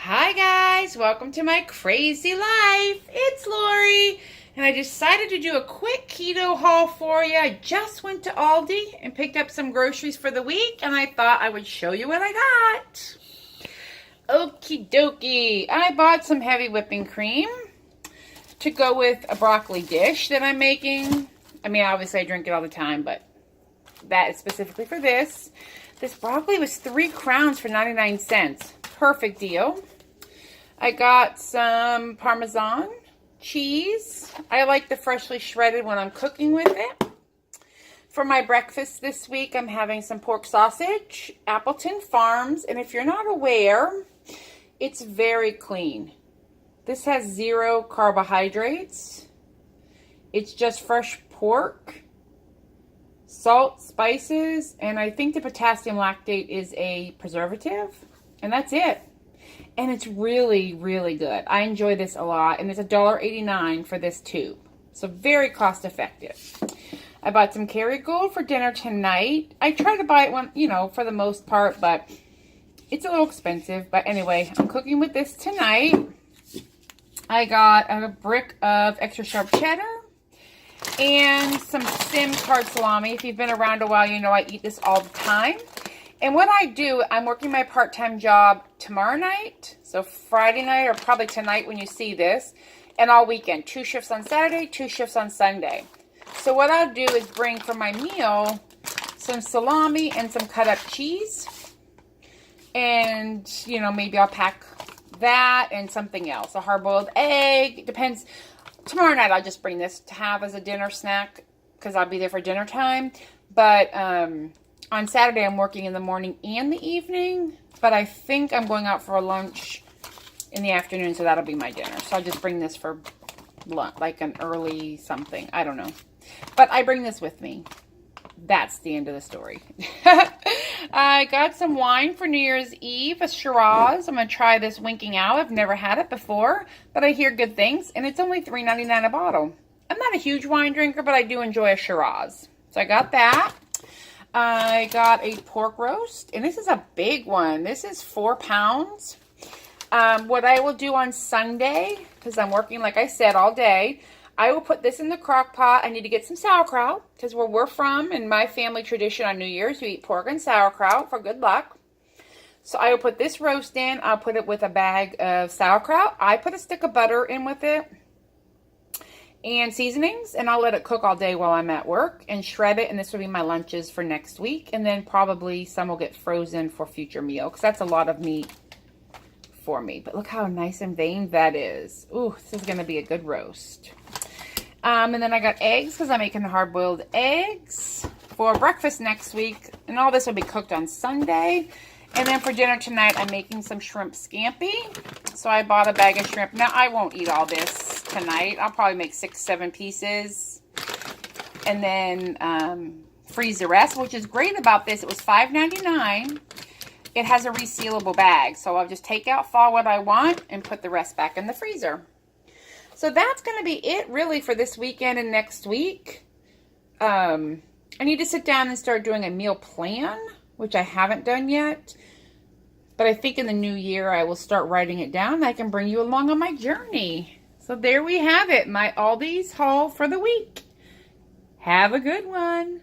Hi guys, welcome to my crazy life. It's Lori, and I decided to do a quick keto haul for you. I just went to Aldi and picked up some groceries for the week, and I thought I would show you what I got. Okie dokie. I bought some heavy whipping cream to go with a broccoli dish that I'm making. I mean, obviously I drink it all the time, but that is specifically for this. This broccoli was 3 crowns for 99 cents. Perfect deal. I got some Parmesan cheese. I like the freshly shredded when I'm cooking with it. For my breakfast this week, I'm having some pork sausage, Appleton Farms, and if you're not aware, it's very clean. This has 0 carbohydrates. It's just fresh pork, salt, spices, and I think the potassium lactate is a preservative, and that's it. And it's really, really good. I enjoy this a lot, and it's $1.89 for this tube. So very cost effective. I bought some Kerrygold for dinner tonight. I try to buy it one, for the most part, but it's a little expensive. But anyway, I'm cooking with this tonight. I got a brick of extra sharp cheddar and some Sim card salami. If you've been around a while, you know I eat this all the time. And what I do, I'm working my part-time job tomorrow night, so Friday night or probably tonight when you see this, and all weekend. 2 shifts on Saturday, 2 shifts on Sunday. So what I'll do is bring for my meal some salami and some cut-up cheese. And, maybe I'll pack that and something else. A hard-boiled egg. It depends. Tomorrow night I'll just bring this to have as a dinner snack because I'll be there for dinner time. But, on Saturday, I'm working in the morning and the evening, but I think I'm going out for a lunch in the afternoon, so that'll be my dinner. So I'll just bring this for lunch, like an early something. I don't know. But I bring this with me. That's the end of the story. I got some wine for New Year's Eve, a Shiraz. I'm going to try this Winking Owl. I've never had it before, but I hear good things, and it's only $3.99 a bottle. I'm not a huge wine drinker, but I do enjoy a Shiraz. So I got that. I got a pork roast, and this is a big one. This is 4 pounds. What I will do on Sunday, because I'm working, like I said, all day, I will put this in the crock pot. I need to get some sauerkraut, because where we're from, in my family tradition on New Year's, we eat pork and sauerkraut for good luck. So I will put this roast in. I'll put it with a bag of sauerkraut. I put a stick of butter in with it and seasonings, and I'll let it cook all day while I'm at work and shred it, and this will be my lunches for next week, and then probably some will get frozen for future meal because that's a lot of meat for me. But look how nice and veined that is. Ooh, this is going to be a good roast. And then I got eggs because I'm making hard-boiled eggs for breakfast next week, and all this will be cooked on Sunday. And then for dinner tonight, I'm making some shrimp scampi. So I bought a bag of shrimp. Now, I won't eat all this tonight. I'll probably make 6-7 pieces. And then freeze the rest, which is great about this. It was $5.99. It has a resealable bag. So I'll just take out what I want and put the rest back in the freezer. So that's going to be it, really, for this weekend and next week. I need to sit down and start doing a meal plan, which I haven't done yet. But I think in the new year, I will start writing it down. And I can bring you along on my journey. So there we have it, my Aldi's haul for the week. Have a good one.